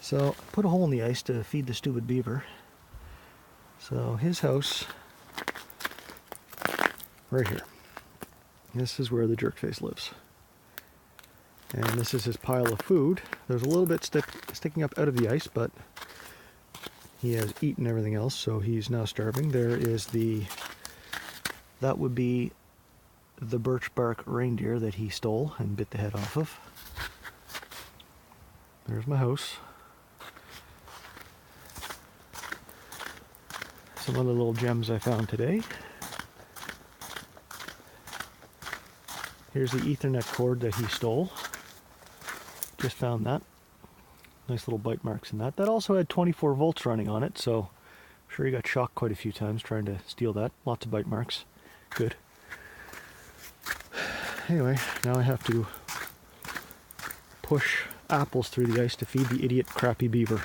So I put a hole in the ice to feed the stupid beaver. So his house, right here. This is where the Jerkface lives. And this is his pile of food. There's a little bit sticking up out of the ice, but he has eaten everything else, so he's now starving. There is that would be the birch bark reindeer that he stole and bit the head off of. There's my house. Some other little gems I found today. Here's the Ethernet cord that he stole. Just found that. Nice little bite marks in that. That also had 24 volts running on it, so I'm sure he got shocked quite a few times trying to steal that. Lots of bite marks. Good. Anyway, now I have to push apples through the ice to feed the idiot crappy beaver.